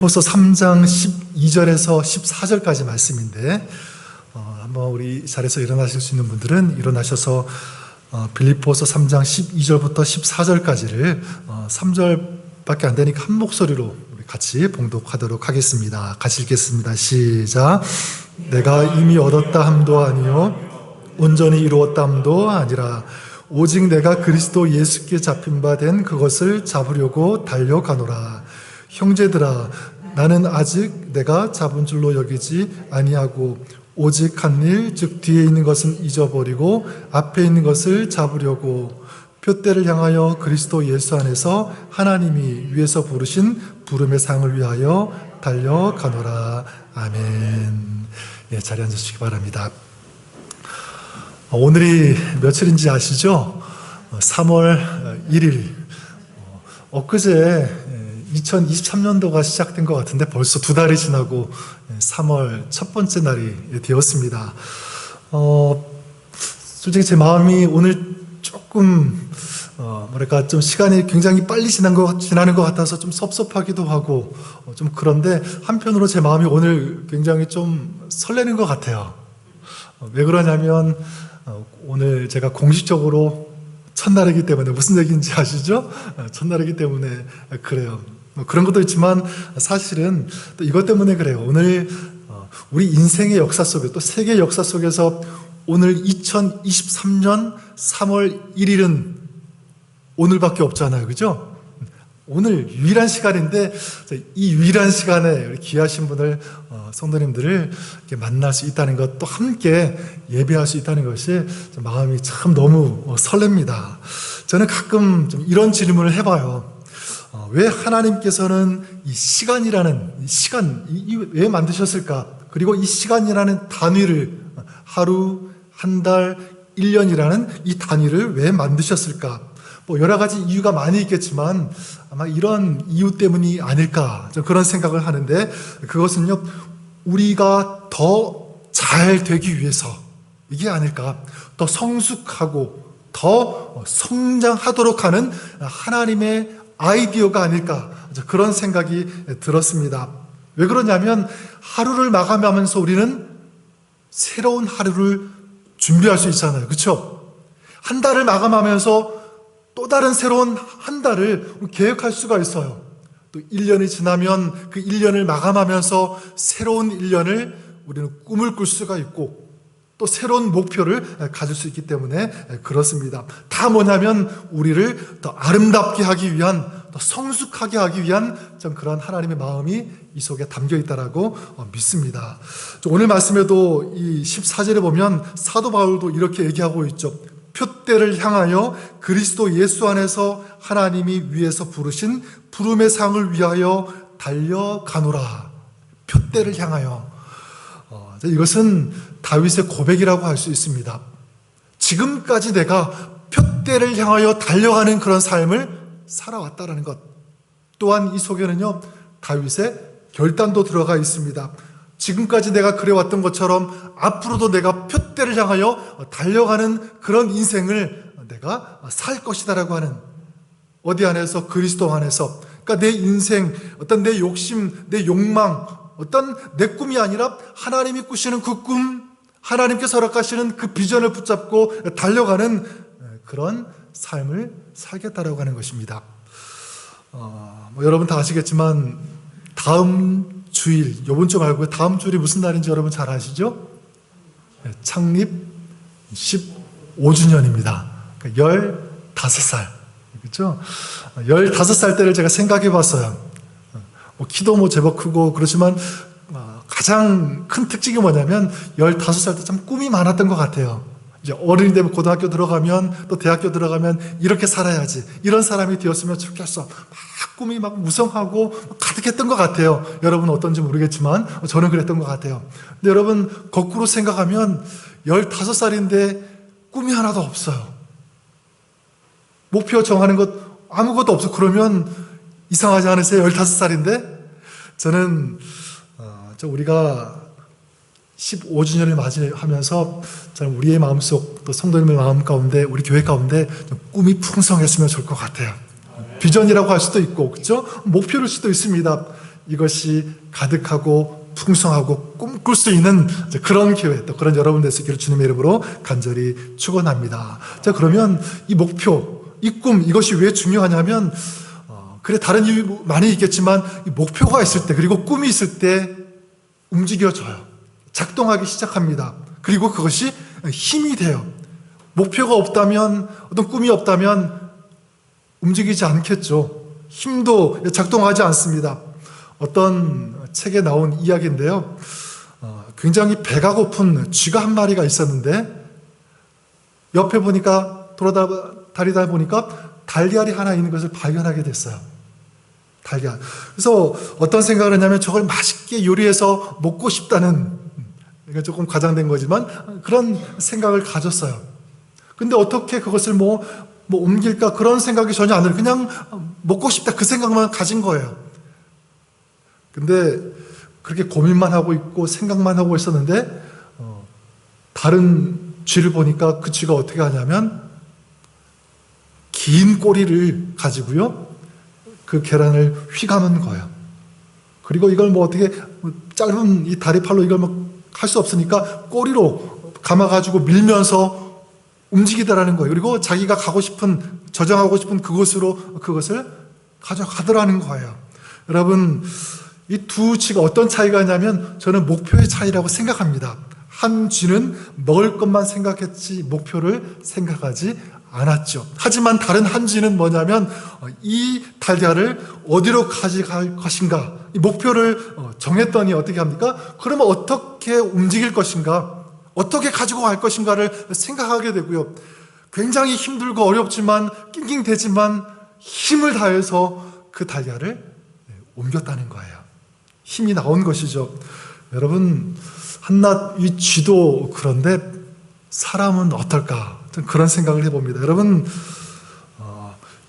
빌립보서 3장 12절에서 14절까지 말씀인데 한번 우리 자리에서 일어나실 수 있는 분들은 일어나셔서 빌립보서 3장 12절부터 14절까지를 3절밖에 안 되니까 한 목소리로 우리 같이 봉독하도록 하겠습니다. 같이 읽겠습니다. 시작. 내가 이미 얻었다 함도 아니요 온전히 이루었다 함도 아니라 오직 내가 그리스도 예수께 잡힌 바 된 그것을 잡으려고 달려가노라. 형제들아, 나는 아직 내가 잡은 줄로 여기지 아니하고 오직 한 일, 즉 뒤에 있는 것은 잊어버리고 앞에 있는 것을 잡으려고 표대를 향하여 그리스도 예수 안에서 하나님이 위에서 부르신 부름의 상을 위하여 달려가노라. 아멘. 예, 자리에 앉으시기 바랍니다. 오늘이 며칠인지 아시죠? 3월 1일. 엊그제 2023년도가 시작된 것 같은데 벌써 2달이 지나고 3월 첫 번째 날이 되었습니다. 솔직히 제 마음이 오늘 조금 좀 시간이 굉장히 빨리 지나는 것 같아서 좀 섭섭하기도 하고 좀 그런데 한편으로 제 마음이 오늘 굉장히 좀 설레는 것 같아요. 왜 그러냐면 오늘 제가 공식적으로 첫날이기 때문에. 무슨 얘기인지 아시죠? 첫날이기 때문에 그래요. 그런 것도 있지만 사실은 또 이것 때문에 그래요. 오늘 우리 인생의 역사 속에 또 세계 역사 속에서 오늘 2023년 3월 1일은 오늘밖에 없잖아요. 그죠? 오늘 유일한 시간인데 이 유일한 시간에 귀하신 분을 성도님들을 이렇게 만날 수 있다는 것, 또 함께 예배할 수 있다는 것이 마음이 참 너무 설렙니다. 저는 가끔 좀 이런 질문을 해봐요. 왜 하나님께서는 이 시간이라는 왜 만드셨을까? 그리고 이 시간이라는 단위를 하루, 한 달, 1년이라는 이 단위를 왜 만드셨을까? 여러 가지 이유가 많이 있겠지만 아마 이런 이유 때문이 아닐까, 그런 생각을 하는데, 그것은요, 우리가 더 잘 되기 위해서 이게 아닐까, 더 성숙하고 더 성장하도록 하는 하나님의 아이디어가 아닐까, 그런 생각이 들었습니다. 왜 그러냐면 하루를 마감하면서 우리는 새로운 하루를 준비할 수 있잖아요. 그렇죠? 한 달을 마감하면서 또 다른 새로운 한 달을 계획할 수가 있어요. 또 1년이 지나면 그 1년을 마감하면서 새로운 1년을 우리는 꿈을 꿀 수가 있고 또 새로운 목표를 가질 수 있기 때문에 그렇습니다. 다 뭐냐면 우리를 더 아름답게 하기 위한, 더 성숙하게 하기 위한 좀 그런 하나님의 마음이 이 속에 담겨 있다라고 믿습니다. 오늘 말씀에도 이 14절에 보면 사도 바울도 이렇게 얘기하고 있죠. 표대를 향하여 그리스도 예수 안에서 하나님이 위에서 부르신 부름의 상을 위하여 달려가노라. 표대를 향하여. 이것은 다윗의 고백이라고 할 수 있습니다. 지금까지 내가 표대를 향하여 달려가는 그런 삶을 살아왔다라는 것. 또한 이 속에는요, 다윗의 결단도 들어가 있습니다. 지금까지 내가 그래왔던 것처럼 앞으로도 내가 표대를 향하여 달려가는 그런 인생을 내가 살 것이다라고 하는, 어디 안에서? 그리스도 안에서. 그러니까 내 인생, 어떤 내 욕심, 내 욕망, 어떤 내 꿈이 아니라 하나님이 꾸시는 그 꿈, 하나님께서 허락하시는 그 비전을 붙잡고 달려가는 그런 삶을 살겠다라고 하는 것입니다. 여러분 다 아시겠지만 다음 주일, 이번 주 말고 다음 주일이 무슨 날인지 여러분 잘 아시죠? 창립 15주년입니다. 그러니까 15살. 그렇죠? 15살 때를 제가 생각해 봤어요. 키도 제법 크고 그렇지만 가장 큰 특징이 뭐냐면 15살 때 참 꿈이 많았던 것 같아요. 이제 어른이 되면 고등학교 들어가면 또 대학교 들어가면 이렇게 살아야지, 이런 사람이 되었으면 좋겠어, 꿈이 무성하고 가득했던 것 같아요. 여러분은 어떤지 모르겠지만 저는 그랬던 것 같아요. 근데 여러분 거꾸로 생각하면 15살인데 꿈이 하나도 없어요. 목표 정하는 것 아무것도 없어. 그러면 이상하지 않으세요? 15살인데? 저는 우리가 15주년을 맞이하면서 저는 우리의 마음속, 또 성도님의 마음 가운데, 우리 교회 가운데 좀 꿈이 풍성했으면 좋을 것 같아요. 비전이라고 할 수도 있고, 그렇죠? 목표일 수도 있습니다. 이것이 가득하고 풍성하고 꿈꿀 수 있는 그런 기회, 또 그런 여러분 될 수 있기를 주님의 이름으로 간절히 축원합니다. 자, 그러면 이 목표, 이 꿈, 이것이 왜 중요하냐면 그래, 다른 이유 많이 있겠지만 이 목표가 있을 때, 그리고 꿈이 있을 때 움직여져요. 작동하기 시작합니다. 그리고 그것이 힘이 돼요. 목표가 없다면, 어떤 꿈이 없다면 움직이지 않겠죠. 힘도 작동하지 않습니다. 어떤 책에 나온 이야기인데요. 굉장히 배가 고픈 쥐가 한 마리가 있었는데 옆에 보니까 다니다 보니까 달걀이 하나 있는 것을 발견하게 됐어요. 달걀. 그래서 어떤 생각을 했냐면 저걸 맛있게 요리해서 먹고 싶다는, 이거 조금 과장된 거지만 그런 생각을 가졌어요. 근데 어떻게 그것을 뭐 옮길까, 그런 생각이 전혀 안 들어요. 그냥 먹고 싶다, 그 생각만 가진 거예요. 근데 그렇게 고민만 하고 있고 생각만 하고 있었는데 다른 쥐를 보니까 그 쥐가 어떻게 하냐면 긴 꼬리를 가지고요, 그 계란을 휘감은 거예요. 그리고 이걸 뭐 어떻게 짧은 이 다리팔로 이걸 할 수 없으니까 꼬리로 감아가지고 밀면서 움직이더라는 거예요. 그리고 자기가 저장하고 싶은 그곳으로 그것을 가져가더라는 거예요. 여러분, 이 두 쥐가 어떤 차이가 있냐면 저는 목표의 차이라고 생각합니다. 한 쥐는 먹을 것만 생각했지 목표를 생각하지 않았죠. 하지만 다른 한 쥐는 뭐냐면 이 달걀을 어디로 가져갈 것인가, 이 목표를 정했더니 어떻게 합니까? 그러면 어떻게 움직일 것인가, 어떻게 가지고 갈 것인가를 생각하게 되고요. 굉장히 힘들고 어렵지만 낑낑대지만 힘을 다해서 그 달걀을 옮겼다는 거예요. 힘이 나온 것이죠. 여러분, 한낱 이 쥐도 그런데 사람은 어떨까? 그런 생각을 해봅니다. 여러분,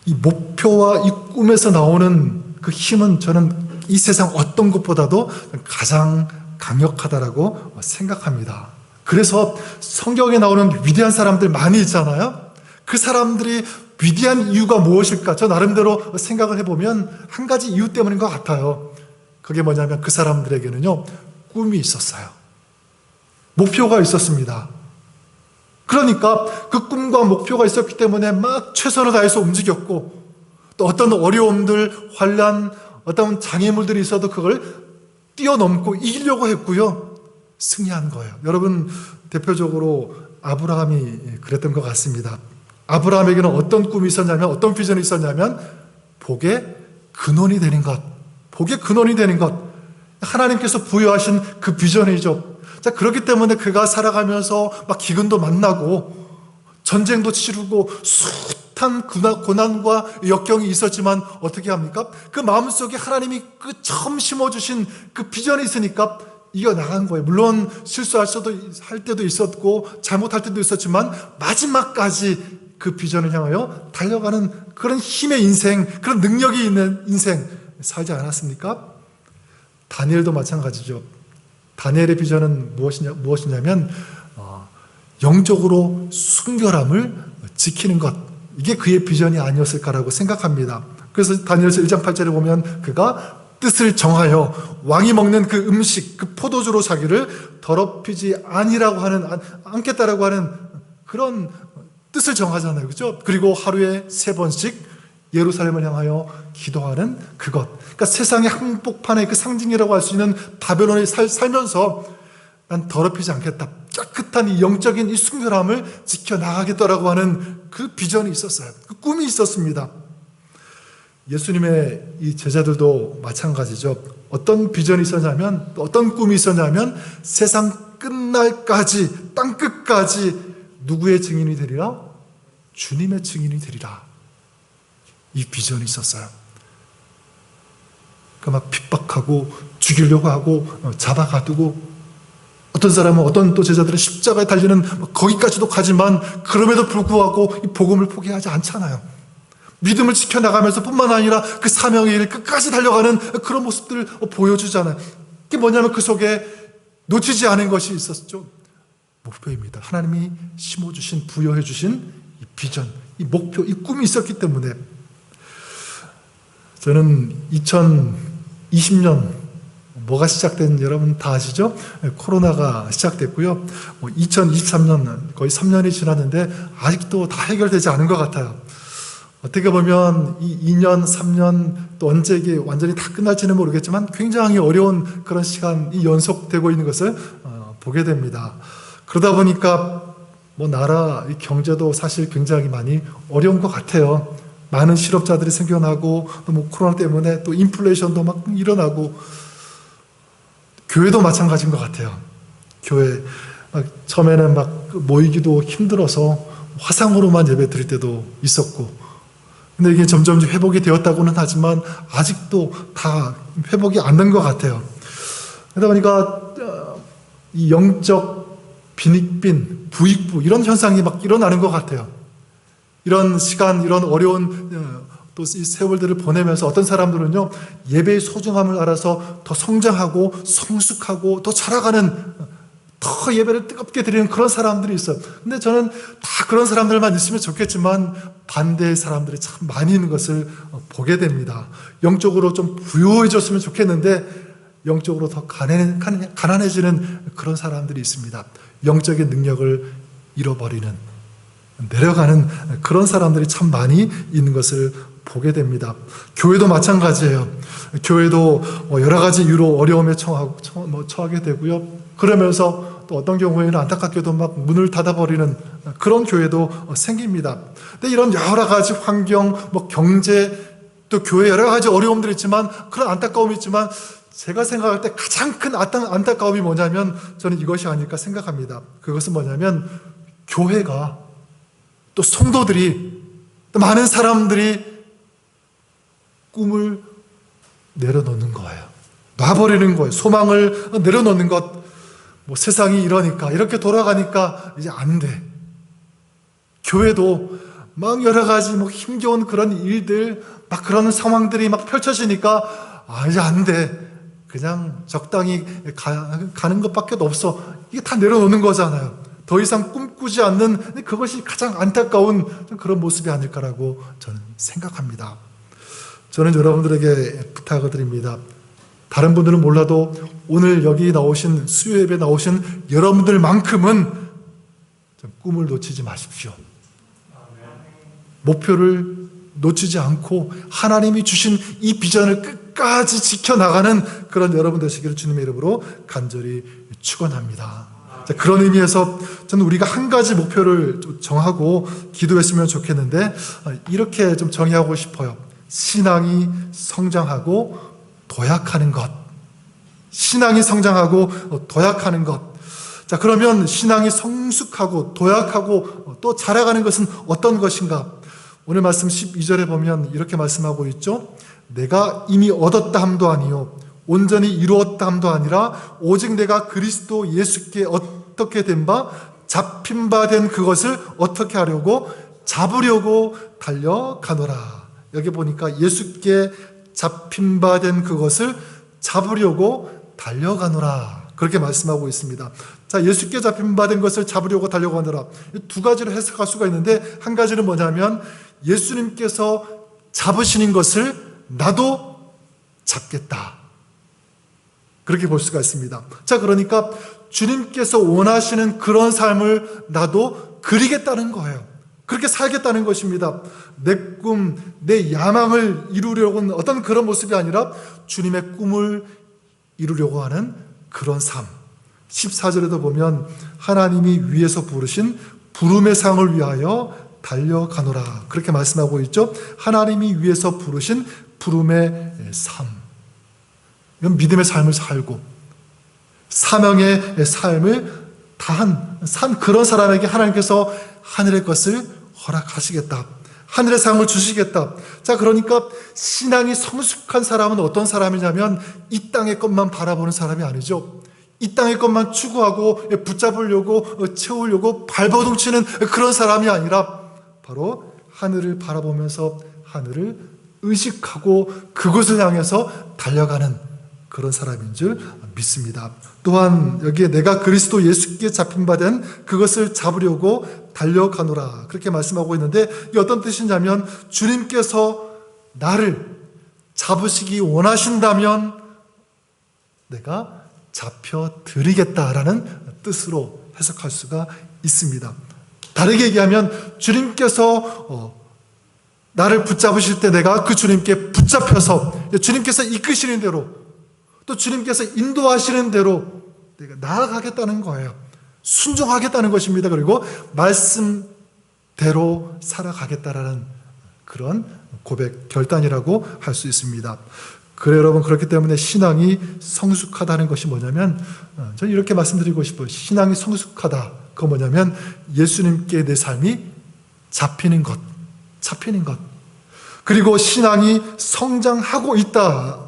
이 목표와 이 꿈에서 나오는 그 힘은 저는 이 세상 어떤 것보다도 가장 강력하다라고 생각합니다. 그래서 성경에 나오는 위대한 사람들 많이 있잖아요. 그 사람들이 위대한 이유가 무엇일까? 저 나름대로 생각을 해보면 한 가지 이유 때문인 것 같아요. 그게 뭐냐면 그 사람들에게는요, 꿈이 있었어요. 목표가 있었습니다. 그러니까 그 꿈과 목표가 있었기 때문에 막 최선을 다해서 움직였고, 또 어떤 어려움들, 환난, 어떤 장애물들이 있어도 그걸 뛰어넘고 이기려고 했고요, 승리한 거예요. 여러분, 대표적으로 아브라함이 그랬던 것 같습니다. 아브라함에게는 어떤 꿈이 있었냐면, 어떤 비전이 있었냐면 복의 근원이 되는 것, 복의 근원이 되는 것, 하나님께서 부여하신 그 비전이죠. 자, 그렇기 때문에 그가 살아가면서 막 기근도 만나고 전쟁도 치르고 숱한 고난과 역경이 있었지만 어떻게 합니까? 그 마음속에 하나님이 그 처음 심어주신 그 비전이 있으니까 이겨나간 거예요. 물론 실수할 때도 있었고 잘못할 때도 있었지만 마지막까지 그 비전을 향하여 달려가는 그런 힘의 인생, 그런 능력이 있는 인생 살지 않았습니까? 다니엘도 마찬가지죠. 다니엘의 비전은 무엇이냐면 영적으로 순결함을 지키는 것, 이게 그의 비전이 아니었을까라고 생각합니다. 그래서 다니엘서 1장 8절에 보면 그가 뜻을 정하여 왕이 먹는 그 음식, 그 포도주로 자기를 더럽히지 않겠다라고 하는 그런 뜻을 정하잖아요. 그렇죠? 그리고 하루에 3번씩 예루살렘을 향하여 기도하는 그것. 그러니까 세상의 한복판의 그 상징이라고 할 수 있는 바벨론에 살면서 난 더럽히지 않겠다. 깨끗한 이 영적인 이 순결함을 지켜나가겠다라고 하는 그 비전이 있었어요. 그 꿈이 있었습니다. 예수님의 이 제자들도 마찬가지죠. 어떤 비전이 있었냐면, 어떤 꿈이 있었냐면 세상 끝날까지, 땅끝까지 누구의 증인이 되리라? 주님의 증인이 되리라. 이 비전이 있었어요. 그러니까 막 핍박하고 죽이려고 하고 잡아가두고, 어떤 사람은, 어떤 또 제자들은 십자가에 달리는 거기까지도 가지만 그럼에도 불구하고 이 복음을 포기하지 않잖아요. 믿음을 지켜나가면서 뿐만 아니라 그 사명의 일 끝까지 달려가는 그런 모습들을 보여주잖아요. 그게 뭐냐면 그 속에 놓치지 않은 것이 있었죠. 목표입니다. 하나님이 심어주신, 부여해주신 이 비전, 이 목표, 이 꿈이 있었기 때문에 저는 20년 뭐가 시작된 여러분 다 아시죠? 코로나가 시작됐고요. 2023년 거의 3년이 지났는데 아직도 다 해결되지 않은 것 같아요. 어떻게 보면 이 2년, 3년 또 언제 이게 완전히 다 끝날지는 모르겠지만 굉장히 어려운 그런 시간이 연속되고 있는 것을 보게 됩니다. 그러다 보니까 나라 경제도 사실 굉장히 많이 어려운 것 같아요. 많은 실업자들이 생겨나고 또 코로나 때문에 또 인플레이션도 막 일어나고 교회도 마찬가지인 것 같아요. 교회 처음에는 막 모이기도 힘들어서 화상으로만 예배 드릴 때도 있었고, 근데 이게 점점 회복이 되었다고는 하지만 아직도 다 회복이 안 된 것 같아요. 그러다 보니까 이 영적 빈익빈, 부익부 이런 현상이 막 일어나는 것 같아요. 이런 시간, 이런 어려운 또 이 세월들을 보내면서 어떤 사람들은요, 예배의 소중함을 알아서 더 성장하고 성숙하고 더 자라가는, 더 예배를 뜨겁게 드리는 그런 사람들이 있어요. 근데 저는 다 그런 사람들만 있으면 좋겠지만 반대의 사람들이 참 많이 있는 것을 보게 됩니다. 영적으로 좀 부유해졌으면 좋겠는데 영적으로 더 가난해지는 그런 사람들이 있습니다. 영적인 능력을 잃어버리는, 내려가는 그런 사람들이 참 많이 있는 것을 보게 됩니다. 교회도 마찬가지예요. 교회도 여러 가지 이유로 어려움에 처하게 되고요. 그러면서 또 어떤 경우에는 안타깝게도 막 문을 닫아버리는 그런 교회도 생깁니다. 근데 이런 여러 가지 환경, 경제, 또 교회 여러 가지 어려움들이 있지만, 그런 안타까움이 있지만, 제가 생각할 때 가장 큰 안타까움이 뭐냐면 저는 이것이 아닐까 생각합니다. 그것은 뭐냐면 교회가, 또 성도들이, 또 많은 사람들이 꿈을 내려놓는 거예요. 놔버리는 거예요. 소망을 내려놓는 것. 세상이 이러니까, 이렇게 돌아가니까 이제 안 돼. 교회도 막 여러 가지 힘겨운 그런 일들, 막 그런 상황들이 막 펼쳐지니까 이제 안 돼. 그냥 적당히 가는 것밖에 없어. 이게 다 내려놓는 거잖아요. 더 이상 꿈꾸지 않는, 그것이 가장 안타까운 그런 모습이 아닐까라고 저는 생각합니다. 저는 여러분들에게 부탁을 드립니다. 다른 분들은 몰라도 오늘 여기 나오신, 수요 예배에 나오신 여러분들만큼은 좀 꿈을 놓치지 마십시오. 목표를 놓치지 않고 하나님이 주신 이 비전을 끝까지 지켜나가는 그런 여러분 되시기를 주님의 이름으로 간절히 축원합니다. 자, 그런 의미에서 저는 우리가 한 가지 목표를 좀 정하고 기도했으면 좋겠는데, 이렇게 좀 정의하고 싶어요. 신앙이 성장하고 도약하는 것. 신앙이 성장하고 도약하는 것. 자, 그러면 신앙이 성숙하고 도약하고 또 자라가는 것은 어떤 것인가? 오늘 말씀 12절에 보면 이렇게 말씀하고 있죠. 내가 이미 얻었다 함도 아니요 온전히 이루었다 함도 아니라 오직 내가 그리스도 예수께 어떻게 된 바 잡힌 바 된 그것을 어떻게 하려고 잡으려고 달려가노라. 여기 보니까 예수께 잡힌 바 된 그것을 잡으려고 달려가노라. 그렇게 말씀하고 있습니다. 자, 예수께 잡힌 바 된 것을 잡으려고 달려가노라. 두 가지로 해석할 수가 있는데, 한 가지는 뭐냐면 예수님께서 잡으시는 것을 나도 잡겠다. 그렇게 볼 수가 있습니다. 자, 그러니까 주님께서 원하시는 그런 삶을 나도 그리겠다는 거예요. 그렇게 살겠다는 것입니다. 내 꿈, 내 야망을 이루려고 하는 어떤 그런 모습이 아니라 주님의 꿈을 이루려고 하는 그런 삶. 14절에도 보면 하나님이 위에서 부르신 부름의 상을 위하여 달려가노라. 그렇게 말씀하고 있죠. 하나님이 위에서 부르신 부름의 삶. 이건 믿음의 삶을 살고 사명의 삶을 산 그런 사람에게 하나님께서 하늘의 것을 허락하시겠다. 하늘의 상을 주시겠다. 자, 그러니까 신앙이 성숙한 사람은 어떤 사람이냐면 이 땅의 것만 바라보는 사람이 아니죠. 이 땅의 것만 추구하고 붙잡으려고 채우려고 발버둥치는 그런 사람이 아니라 바로 하늘을 바라보면서 하늘을 의식하고 그것을 향해서 달려가는 그런 사람인 줄 믿습니다. 또한 여기에 내가 그리스도 예수께 잡힌 바 된 그것을 잡으려고 달려가노라. 그렇게 말씀하고 있는데, 이게 어떤 뜻이냐면 주님께서 나를 잡으시기 원하신다면 내가 잡혀드리겠다라는 뜻으로 해석할 수가 있습니다. 다르게 얘기하면 주님께서 나를 붙잡으실 때 내가 그 주님께 붙잡혀서 주님께서 이끄시는 대로 또 주님께서 인도하시는 대로 내가 나아가겠다는 거예요. 순종하겠다는 것입니다. 그리고 말씀대로 살아가겠다라는 그런 고백, 결단이라고 할 수 있습니다. 그래 여러분, 그렇기 때문에 신앙이 성숙하다는 것이 뭐냐면 저는 이렇게 말씀드리고 싶어요. 신앙이 성숙하다, 그거 뭐냐면 예수님께 내 삶이 잡히는 것. 그리고 신앙이 성장하고 있다.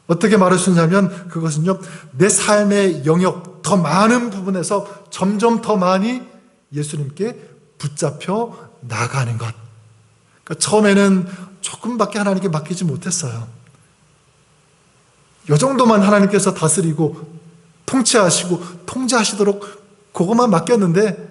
어떻게 말할 수 있냐면 그것은요, 내 삶의 영역 더 많은 부분에서 점점 더 많이 예수님께 붙잡혀 나가는 것. 그러니까 처음에는 조금밖에 하나님께 맡기지 못했어요. 이 정도만 하나님께서 다스리고 통치하시고 통제하시도록 그것만 맡겼는데,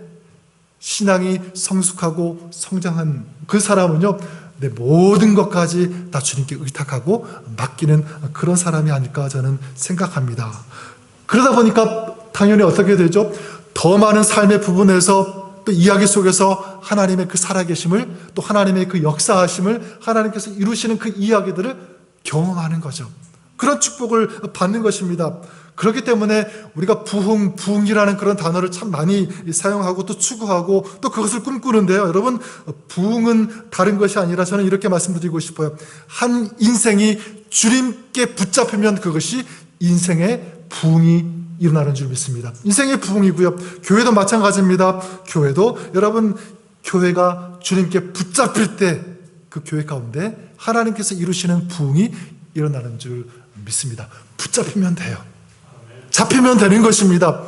신앙이 성숙하고 성장한 그 사람은요, 내 모든 것까지 다 주님께 의탁하고 맡기는 그런 사람이 아닐까 저는 생각합니다. 그러다 보니까 당연히 어떻게 되죠? 더 많은 삶의 부분에서 또 이야기 속에서 하나님의 그 살아계심을, 또 하나님의 그 역사하심을, 하나님께서 이루시는 그 이야기들을 경험하는 거죠. 그런 축복을 받는 것입니다. 그렇기 때문에 우리가 부흥이라는 그런 단어를 참 많이 사용하고 또 추구하고 또 그것을 꿈꾸는데요. 여러분, 부흥은 다른 것이 아니라 저는 이렇게 말씀드리고 싶어요. 한 인생이 주님께 붙잡히면 그것이 인생의 부흥이 일어나는 줄 믿습니다. 인생의 부흥이고요. 교회도 마찬가지입니다. 교회도 여러분, 교회가 주님께 붙잡힐 때 그 교회 가운데 하나님께서 이루시는 부흥이 일어나는 줄 믿습니다. 붙잡히면 돼요. 잡히면 되는 것입니다.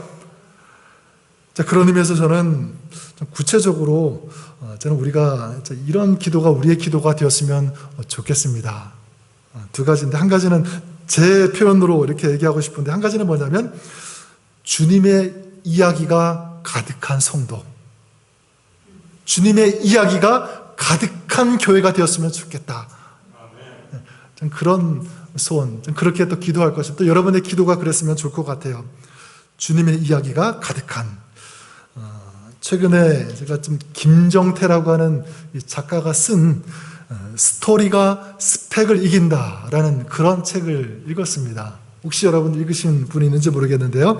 자, 그런 의미에서 저는 좀 구체적으로 저는 우리가 이런 기도가 우리의 기도가 되었으면 좋겠습니다. 두 가지인데, 한 가지는 제 표현으로 이렇게 얘기하고 싶은데, 한 가지는 뭐냐면 주님의 이야기가 가득한 성도, 주님의 이야기가 가득한 교회가 되었으면 좋겠다. 전 그런 소원, 전 그렇게 또 기도할 것입니다. 또 여러분의 기도가 그랬으면 좋을 것 같아요. 주님의 이야기가 가득한. 최근에 제가 좀 김정태라고 하는 작가가 쓴 스토리가 스펙을 이긴다라는 그런 책을 읽었습니다. 혹시 여러분 읽으신 분이 있는지 모르겠는데요.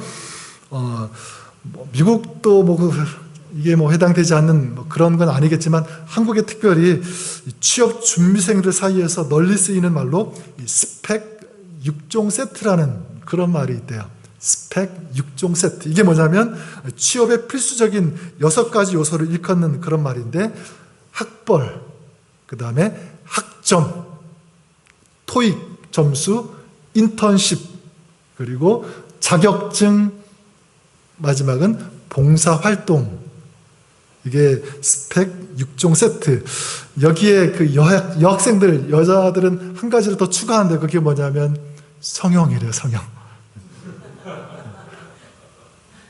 미국도 이게 해당되지 않는 그런 건 아니겠지만, 한국에 특별히 취업 준비생들 사이에서 널리 쓰이는 말로 스펙 6종 세트라는 그런 말이 있대요. 스펙 6종 세트. 이게 뭐냐면 취업의 필수적인 6가지 요소를 일컫는 그런 말인데, 학벌, 그 다음에 학점, 토익 점수, 인턴십, 그리고 자격증, 마지막은 봉사활동. 이게 스펙 6종 세트. 여기에 그 여학생들, 여자들은 한 가지를 더 추가하는데, 그게 뭐냐면 성형이래요, 성형.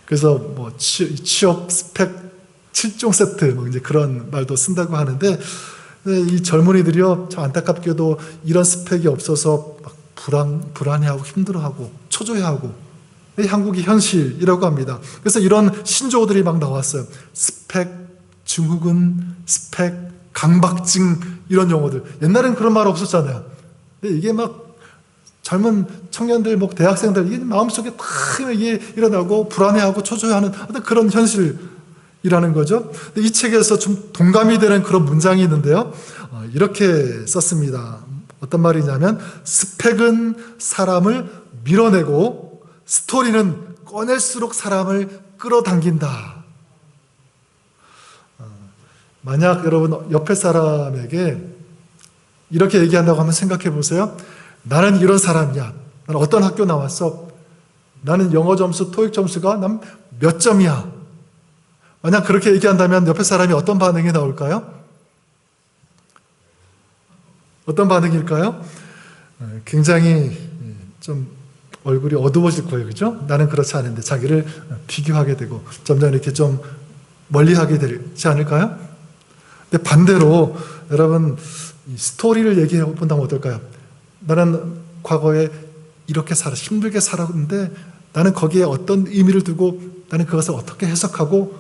그래서 취업 스펙 7종 세트, 이제 그런 말도 쓴다고 하는데, 이 젊은이들이요, 참 안타깝게도 이런 스펙이 없어서 막 불안해하고 힘들어하고 초조해하고, 한국이 현실이라고 합니다. 그래서 이런 신조어들이 막 나왔어요. 스펙 증후군, 스펙 강박증, 이런 용어들. 옛날엔 그런 말 없었잖아요. 근데 이게 막 젊은 청년들, 대학생들, 이게 마음속에 다 이게 일어나고 불안해하고 초조해하는 어떤 그런 현실이라는 거죠. 근데 이 책에서 좀 동감이 되는 그런 문장이 있는데요. 이렇게 썼습니다. 어떤 말이냐면, 스펙은 사람을 밀어내고 스토리는 꺼낼수록 사람을 끌어당긴다. 만약 여러분 옆에 사람에게 이렇게 얘기한다고 하면 생각해 보세요. 나는 이런 사람이야. 나는 어떤 학교 나왔어. 나는 영어 점수, 토익 점수가 난 몇 점이야. 만약 그렇게 얘기한다면 옆에 사람이 어떤 반응이 나올까요? 어떤 반응일까요? 굉장히 좀 얼굴이 어두워질 거예요. 그죠? 나는 그렇지 않은데 자기를 비교하게 되고 점점 이렇게 좀 멀리하게 되지 않을까요? 근데 반대로 여러분, 이 스토리를 얘기해 본다면 어떨까요? 나는 과거에 이렇게 살아, 힘들게 살았는데 나는 거기에 어떤 의미를 두고 나는 그것을 어떻게 해석하고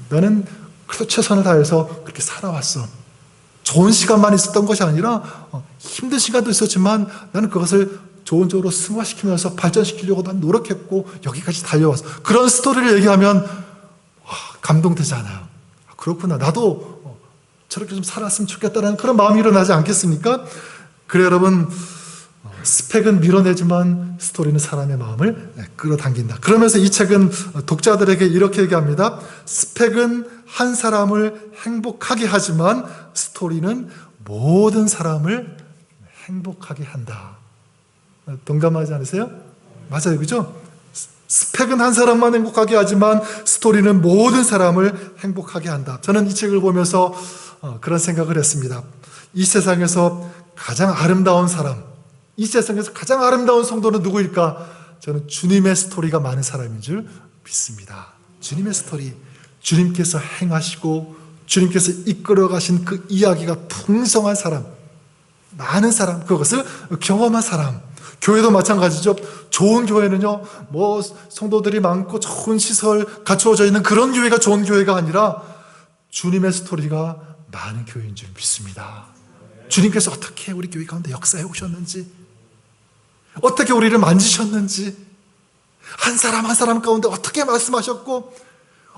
나는 그래서 최선을 다해서 그렇게 살아왔어. 좋은 시간만 있었던 것이 아니라 힘든 시간도 있었지만 나는 그것을 좋은 쪽으로 승화시키면서 발전시키려고 난 노력했고 여기까지 달려왔어. 그런 스토리를 얘기하면 감동되지 않아요. 그렇구나. 나도 저렇게 좀 살았으면 좋겠다는 그런 마음이 일어나지 않겠습니까? 그래 여러분, 스펙은 밀어내지만 스토리는 사람의 마음을 끌어당긴다. 그러면서 이 책은 독자들에게 이렇게 얘기합니다. 스펙은 한 사람을 행복하게 하지만 스토리는 모든 사람을 행복하게 한다. 동감하지 않으세요? 맞아요, 그죠? 스펙은 한 사람만 행복하게 하지만 스토리는 모든 사람을 행복하게 한다. 저는 이 책을 보면서 그런 생각을 했습니다. 이 세상에서 가장 아름다운 사람, 이 세상에서 가장 아름다운 성도는 누구일까? 저는 주님의 스토리가 많은 사람인 줄 믿습니다. 주님의 스토리, 주님께서 행하시고 주님께서 이끌어 가신 그 이야기가 풍성한 사람, 많은 사람, 그것을 경험한 사람. 교회도 마찬가지죠. 좋은 교회는요, 뭐 성도들이 많고 좋은 시설 갖추어져 있는 그런 교회가 좋은 교회가 아니라 주님의 스토리가 많은 교회인 줄 믿습니다. 주님께서 어떻게 우리 교회 가운데 역사해 오셨는지, 어떻게 우리를 만지셨는지, 한 사람 한 사람 가운데 어떻게 말씀하셨고,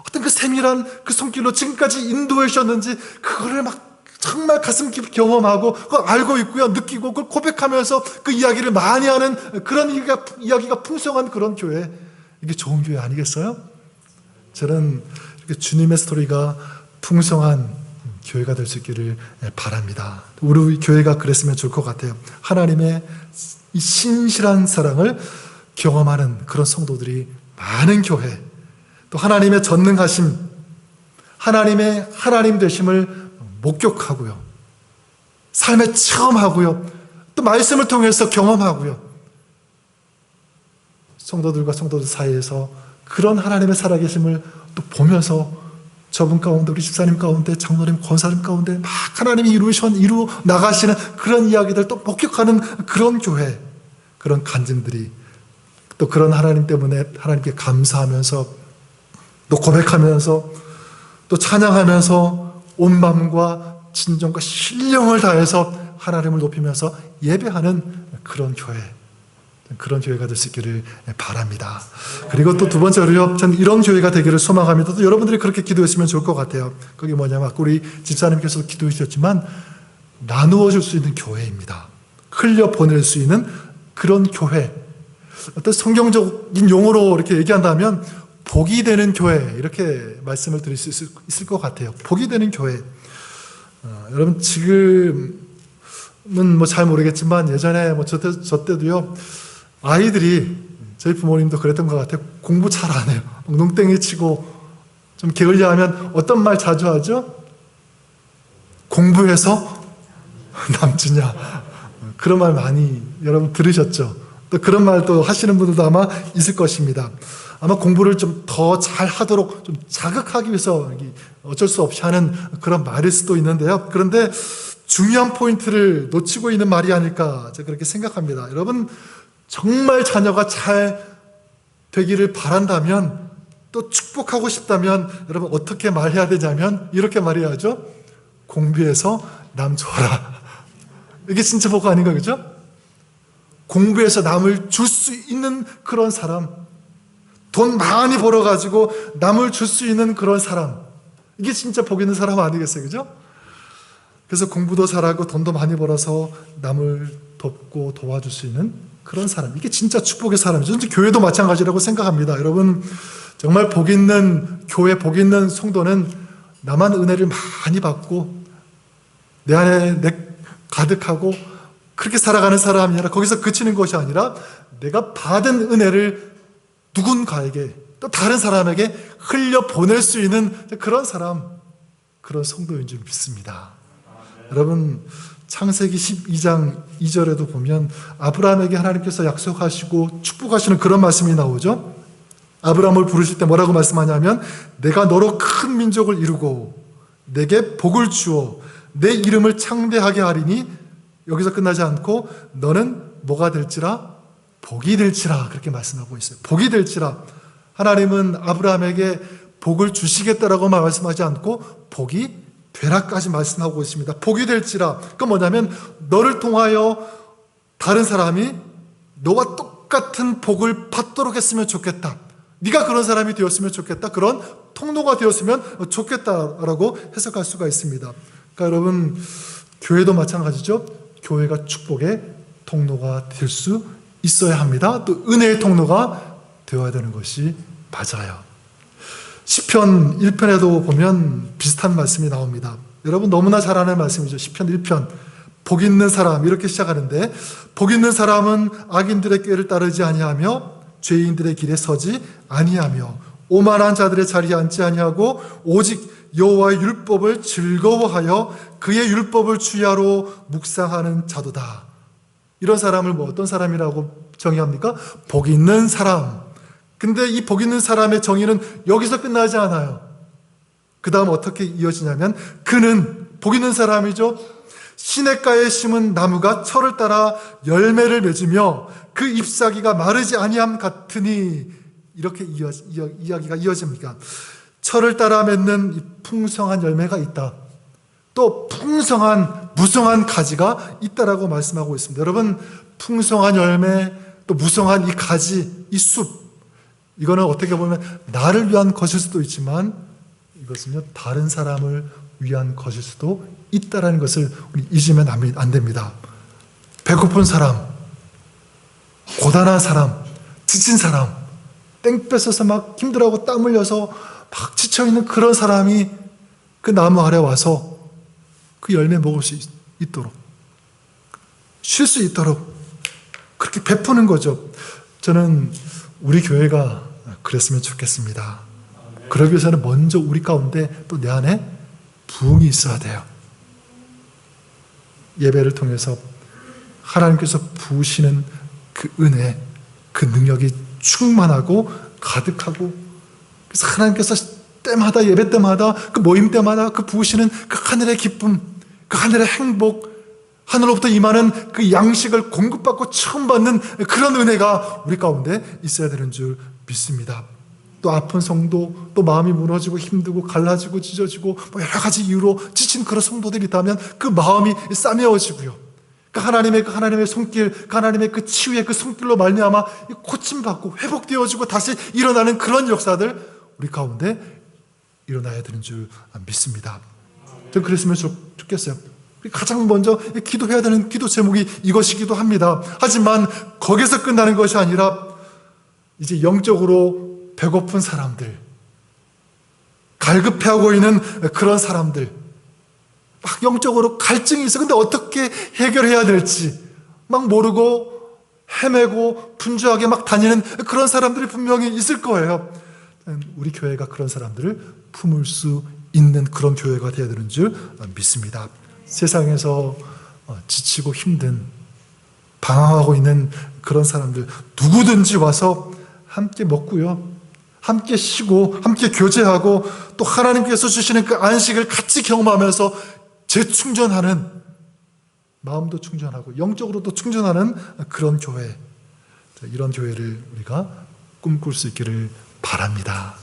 어떤 그 세밀한 그 손길로 지금까지 인도해 주셨는지, 그거를 막 정말 가슴 깊이 경험하고, 그걸 알고 있고요, 느끼고, 그걸 고백하면서 그 이야기를 많이 하는 그런 이야기가 풍성한 그런 교회, 이게 좋은 교회 아니겠어요? 저는 이렇게 주님의 스토리가 풍성한 교회가 될 수 있기를 바랍니다. 우리 교회가 그랬으면 좋을 것 같아요. 하나님의 이 신실한 사랑을 경험하는 그런 성도들이 많은 교회, 또 하나님의 전능하심, 하나님의 하나님 되심을 목격하고요, 삶에 체험하고요, 또 말씀을 통해서 경험하고요, 성도들과 성도들 사이에서 그런 하나님의 살아계심을 또 보면서 저분 가운데, 우리 집사님 가운데, 장로님, 권사님 가운데 막 하나님이 이루어 나가시는 그런 이야기들 또 목격하는 그런 교회, 그런 간증들이, 또 그런 하나님 때문에 하나님께 감사하면서 또 고백하면서 또 찬양하면서 온 마음과 진정과 신령을 다해서 하나님을 높이면서 예배하는 그런 교회, 그런 교회가 될 수 있기를 바랍니다. 그리고 또 두 번째로요, 저는 이런 교회가 되기를 소망합니다. 또 여러분들이 그렇게 기도했으면 좋을 것 같아요. 그게 뭐냐면 아까 우리 집사님께서도 기도해 주셨지만 나누어 줄 수 있는 교회입니다. 흘려 보낼 수 있는 그런 교회. 어떤 성경적인 용어로 이렇게 얘기한다면 복이 되는 교회, 이렇게 말씀을 드릴 수 있을 것 같아요. 복이 되는 교회. 여러분 지금은 뭐 잘 모르겠지만 예전에 뭐 저 때도요, 아이들이, 저희 부모님도 그랬던 것 같아요. 공부 잘 안 해요. 농땡이 치고 좀 게을리하면 어떤 말 자주 하죠? 공부해서 남주냐. 그런 말 많이 여러분 들으셨죠? 또 그런 말도 하시는 분들도 아마 있을 것입니다. 아마 공부를 좀 더 잘 하도록 좀 자극하기 위해서 어쩔 수 없이 하는 그런 말일 수도 있는데요. 그런데 중요한 포인트를 놓치고 있는 말이 아닐까, 제가 그렇게 생각합니다. 여러분, 정말 자녀가 잘 되기를 바란다면, 또 축복하고 싶다면 여러분 어떻게 말해야 되냐면 이렇게 말해야죠. 공부해서 남 줘라. 이게 진짜 복 아닌가, 그죠? 공부해서 남을 줄 수 있는 그런 사람, 돈 많이 벌어가지고 남을 줄 수 있는 그런 사람, 이게 진짜 복 있는 사람 아니겠어요, 그죠? 그래서 공부도 잘하고 돈도 많이 벌어서 남을 돕고 도와줄 수 있는 그런 사람, 이게 진짜 축복의 사람이죠. 교회도 마찬가지라고 생각합니다. 여러분, 정말 복 있는 교회, 복 있는 성도는 나만 은혜를 많이 받고 내 안에 가득하고 그렇게 살아가는 사람이 아니라, 거기서 그치는 것이 아니라 내가 받은 은혜를 누군가에게, 또 다른 사람에게 흘려보낼 수 있는 그런 사람, 그런 성도인 줄 믿습니다. 여러분, 창세기 12장 2절에도 보면 아브라함에게 하나님께서 약속하시고 축복하시는 그런 말씀이 나오죠. 아브라함을 부르실 때 뭐라고 말씀하냐면, 내가 너로 큰 민족을 이루고 내게 복을 주어 내 이름을 창대하게 하리니, 여기서 끝나지 않고 너는 뭐가 될지라? 복이 될지라 그렇게 말씀하고 있어요. 복이 될지라. 하나님은 아브라함에게 복을 주시겠다라고 말씀하지 않고 복이 되라까지 말씀하고 있습니다. 복이 될지라. 그건 뭐냐면 너를 통하여 다른 사람이 너와 똑같은 복을 받도록 했으면 좋겠다. 네가 그런 사람이 되었으면 좋겠다. 그런 통로가 되었으면 좋겠다라고 해석할 수가 있습니다. 그러니까 여러분, 교회도 마찬가지죠. 교회가 축복의 통로가 될 수 있어야 합니다. 또 은혜의 통로가 되어야 되는 것이 맞아요. 시편 1편에도 보면 비슷한 말씀이 나옵니다. 여러분 너무나 잘 아는 말씀이죠. 시편 1편 복 있는 사람 이렇게 시작하는데, 복 있는 사람은 악인들의 꾀를 따르지 아니하며 죄인들의 길에 서지 아니하며 오만한 자들의 자리에 앉지 아니하고 오직 여호와의 율법을 즐거워하여 그의 율법을 주야로 묵상하는 자도다. 이런 사람을 어떤 사람이라고 정의합니까? 복 있는 사람. 근데 이 복 있는 사람의 정의는 여기서 끝나지 않아요. 그 다음 어떻게 이어지냐면, 그는 복 있는 사람이죠. 시냇가에 심은 나무가 철을 따라 열매를 맺으며 그 잎사귀가 마르지 아니함 같으니, 이렇게 이야기가 이어집니다. 철을 따라 맺는 이 풍성한 열매가 있다. 또 풍성한 무성한 가지가 있다라고 말씀하고 있습니다. 여러분, 풍성한 열매, 또 무성한 이 가지, 이 숲, 이거는 어떻게 보면 나를 위한 것일 수도 있지만 이것은요, 다른 사람을 위한 것일 수도 있다라는 것을 우리 잊으면 안 됩니다. 배고픈 사람, 고단한 사람, 지친 사람, 땡 뺏어서 막 힘들어하고 땀 흘려서 막 지쳐있는 그런 사람이 그 나무 아래 와서 그 열매 먹을 수 있도록, 쉴 수 있도록 그렇게 베푸는 거죠. 저는 우리 교회가 그랬으면 좋겠습니다. 그러기 위해서는 먼저 우리 가운데 또 내 안에 부흥이 있어야 돼요. 예배를 통해서 하나님께서 부으시는 그 은혜, 그 능력이 충만하고 가득하고, 그래서 하나님께서 때마다, 예배 때마다, 그 모임 때마다 그 부으시는 그 하늘의 기쁨, 그 하늘의 행복, 하늘로부터 임하는 그 양식을 공급받고 처음 받는 그런 은혜가 우리 가운데 있어야 되는 줄 믿습니다. 또 아픈 성도, 또 마음이 무너지고 힘들고 갈라지고 찢어지고 뭐 여러 가지 이유로 지친 그런 성도들이 있다면 그 마음이 싸매어지고요. 그 하나님의 손길, 그 하나님의 그 치유의 그 손길로 말미암아 고침받고 회복되어지고 다시 일어나는 그런 역사들 우리 가운데 일어나야 되는 줄 믿습니다. 전 그랬으면 좋겠어요. 가장 먼저 기도해야 되는 기도 제목이 이것이기도 합니다. 하지만 거기서 끝나는 것이 아니라 이제 영적으로 배고픈 사람들, 갈급해하고 있는 그런 사람들, 막 영적으로 갈증이 있어. 근데 어떻게 해결해야 될지 막 모르고 헤매고 분주하게 막 다니는 그런 사람들이 분명히 있을 거예요. 우리 교회가 그런 사람들을 품을 수 있는 그런 교회가 되어야 되는 줄 믿습니다. 세상에서 지치고 힘든, 방황하고 있는 그런 사람들 누구든지 와서 함께 먹고요, 함께 쉬고 함께 교제하고 또 하나님께서 주시는 그 안식을 같이 경험하면서 재충전하는, 마음도 충전하고 영적으로도 충전하는 그런 교회, 이런 교회를 우리가 꿈꿀 수 있기를 바랍니다.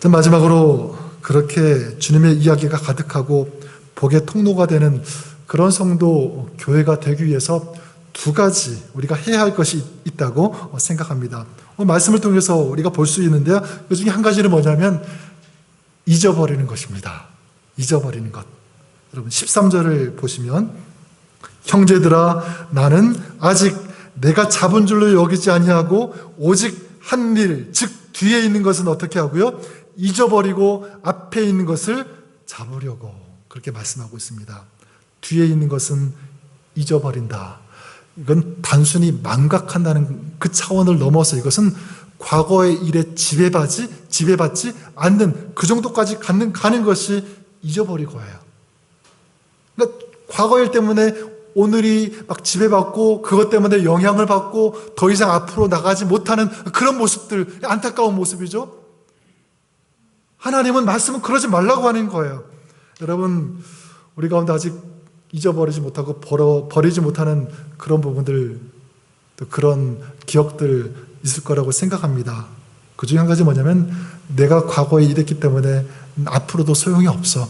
자, 마지막으로 그렇게 주님의 이야기가 가득하고 복의 통로가 되는 그런 성도 교회가 되기 위해서 두 가지 우리가 해야 할 것이 있다고 생각합니다. 말씀을 통해서 우리가 볼 수 있는데요, 그 중에 한 가지는 뭐냐면 잊어버리는 것입니다. 잊어버리는 것. 여러분 13절을 보시면, 형제들아 나는 아직 내가 잡은 줄로 여기지 아니하고 오직 한 일, 즉 뒤에 있는 것은 어떻게 하고요? 잊어버리고 앞에 있는 것을 잡으려고, 그렇게 말씀하고 있습니다. 뒤에 있는 것은 잊어버린다. 이건 단순히 망각한다는 그 차원을 넘어서 이것은 과거의 일에 지배받지 않는 그 정도까지 가는 것이 잊어버리고예요. 그러니까 과거 일 때문에 오늘이 막 지배받고 그것 때문에 영향을 받고 더 이상 앞으로 나가지 못하는 그런 모습들, 안타까운 모습이죠. 하나님은 말씀은 그러지 말라고 하는 거예요. 여러분, 우리 가운데 아직 잊어버리지 못하고 버리지 못하는 그런 부분들 또 그런 기억들 있을 거라고 생각합니다. 그 중에 한 가지 뭐냐면 내가 과거에 이랬기 때문에 앞으로도 소용이 없어.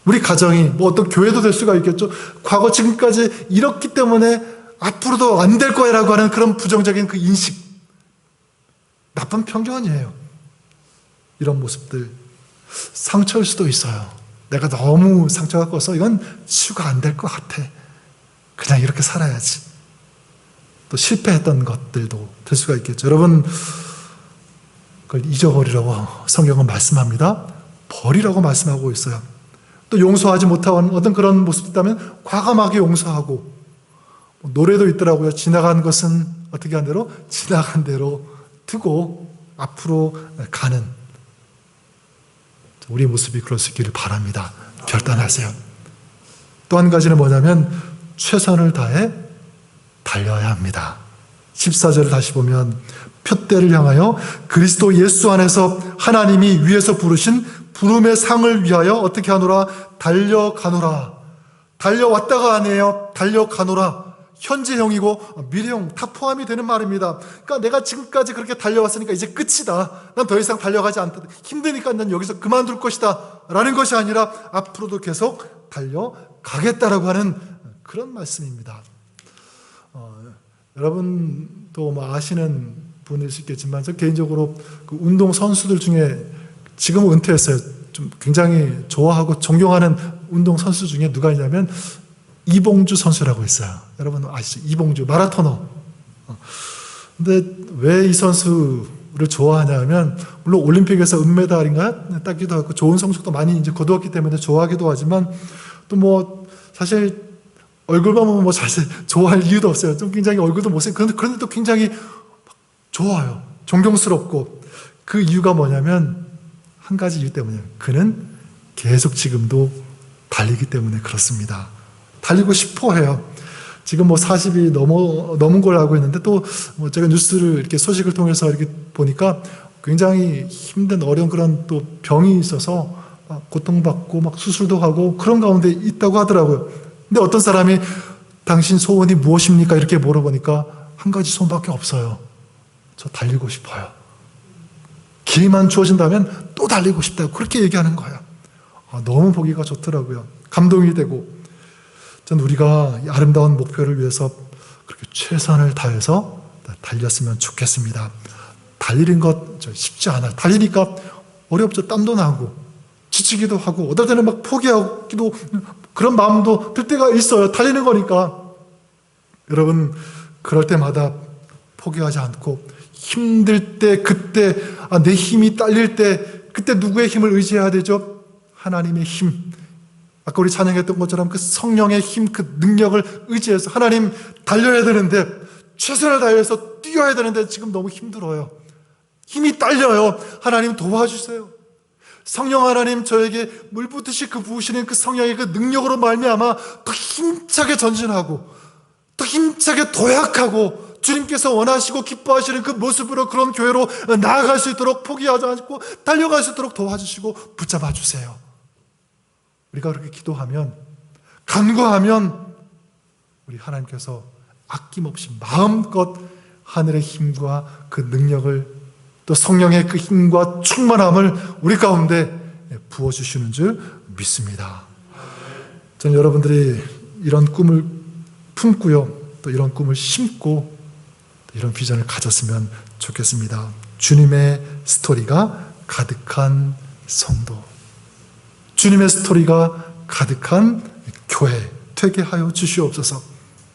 우리 가정이 뭐 어떤 교회도 될 수가 있겠죠. 과거 지금까지 이렇기 때문에 앞으로도 안 될 거야라고 하는 그런 부정적인 그 인식, 나쁜 편견이에요. 이런 모습들 상처일 수도 있어요. 내가 너무 상처가 커서 이건 치유가 안 될 것 같아. 그냥 이렇게 살아야지. 또 실패했던 것들도 될 수가 있겠죠. 여러분, 그걸 잊어버리라고 성경은 말씀합니다. 버리라고 말씀하고 있어요. 또 용서하지 못한 어떤 그런 모습이 있다면 과감하게 용서하고, 노래도 있더라고요. 지나간 것은 어떻게 한 대로? 지나간 대로 두고 앞으로 가는 우리 모습이 그럴 수 있기를 바랍니다. 결단하세요. 또 한 가지는 뭐냐면 최선을 다해 달려야 합니다. 14절을 다시 보면 표대를 향하여 그리스도 예수 안에서 하나님이 위에서 부르신 부름의 상을 위하여 어떻게 하노라? 달려가노라. 달려왔다가 아니에요. 달려가노라. 현재형이고 미래형 다 포함이 되는 말입니다. 그러니까 내가 지금까지 그렇게 달려왔으니까 이제 끝이다. 난 더 이상 달려가지 않다. 힘드니까 난 여기서 그만둘 것이다. 라는 것이 아니라 앞으로도 계속 달려가겠다라고 하는 그런 말씀입니다. 여러분도 뭐 아시는 분일 수 있겠지만 저 개인적으로 그 운동 선수들 중에 지금 은퇴했어요. 좀 굉장히 좋아하고 존경하는 운동 선수 중에 누가 있냐면 이봉주 선수라고 있어요. 여러분 아시죠? 이봉주 마라토너. 근데 왜 이 선수를 좋아하냐면 물론 올림픽에서 은메달인가요? 따기도 하고 좋은 성적도 많이 이제 거두었기 때문에 좋아하기도 하지만 또 뭐 사실 얼굴만 보면 뭐 사실 좋아할 이유도 없어요. 좀 굉장히 얼굴도 못생겨. 그런데 또 굉장히 좋아요. 존경스럽고 그 이유가 뭐냐면 한 가지 이유 때문이에요. 그는 계속 지금도 달리기 때문에 그렇습니다. 달리고 싶어 해요. 지금 뭐 40이 넘은 걸 알고 있는데 또 뭐 제가 뉴스를 이렇게 소식을 통해서 이렇게 보니까 굉장히 힘든 어려운 그런 또 병이 있어서 막 고통받고 막 수술도 하고 그런 가운데 있다고 하더라고요. 근데 어떤 사람이 당신 소원이 무엇입니까? 이렇게 물어보니까 한 가지 소원밖에 없어요. 저 달리고 싶어요. 기회만 주어진다면 또 달리고 싶다고 그렇게 얘기하는 거예요. 너무 보기가 좋더라고요. 감동이 되고 전 우리가 이 아름다운 목표를 위해서 그렇게 최선을 다해서 달렸으면 좋겠습니다. 달리는 것 쉽지 않아요. 달리니까 어렵죠. 땀도 나고 지치기도 하고 어떨 때는 막 포기하기도 그런 마음도 들 때가 있어요. 달리는 거니까. 여러분 그럴 때마다 포기하지 않고 힘들 때 그때 내 힘이 딸릴 때 그때 누구의 힘을 의지해야 되죠? 하나님의 힘. 아까 우리 찬양했던 것처럼 그 성령의 힘, 그 능력을 의지해서 하나님 달려야 되는데 최선을 다해서 뛰어야 되는데 지금 너무 힘들어요. 힘이 딸려요. 하나님 도와주세요. 성령 하나님 저에게 물 붓듯이 그 부으시는 그 성령의 그 능력으로 말미암아 더 힘차게 전진하고 더 힘차게 도약하고 주님께서 원하시고 기뻐하시는 그 모습으로 그런 교회로 나아갈 수 있도록 포기하지 않고 달려갈 수 있도록 도와주시고 붙잡아 주세요. 우리가 그렇게 기도하면 간구하면 우리 하나님께서 아낌없이 마음껏 하늘의 힘과 그 능력을 또 성령의 그 힘과 충만함을 우리 가운데 부어주시는 줄 믿습니다. 저는 여러분들이 이런 꿈을 품고요. 또 이런 꿈을 심고 이런 비전을 가졌으면 좋겠습니다. 주님의 스토리가 가득한 성도, 주님의 스토리가 가득한 교회 되게 하여 주시옵소서.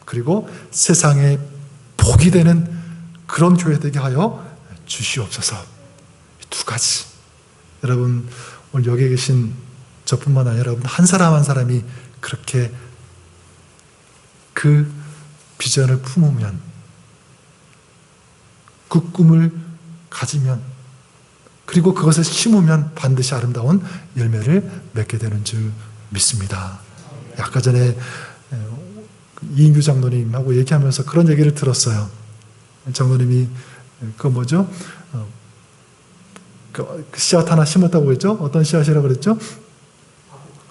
그리고 세상에 복이 되는 그런 교회 되게 하여 주시옵소서. 두 가지. 여러분 오늘 여기 계신 저뿐만 아니라 여러분 한 사람 한 사람이 그렇게 그 비전을 품으면 그 꿈을 가지면 그리고 그것을 심으면 반드시 아름다운 열매를 맺게 되는 줄 믿습니다. 아까 전에 이인규 장로님하고 얘기하면서 그런 얘기를 들었어요. 장로님이 그 뭐죠? 그 씨앗 하나 심었다고 했죠? 어떤 씨앗이라고 그랬죠?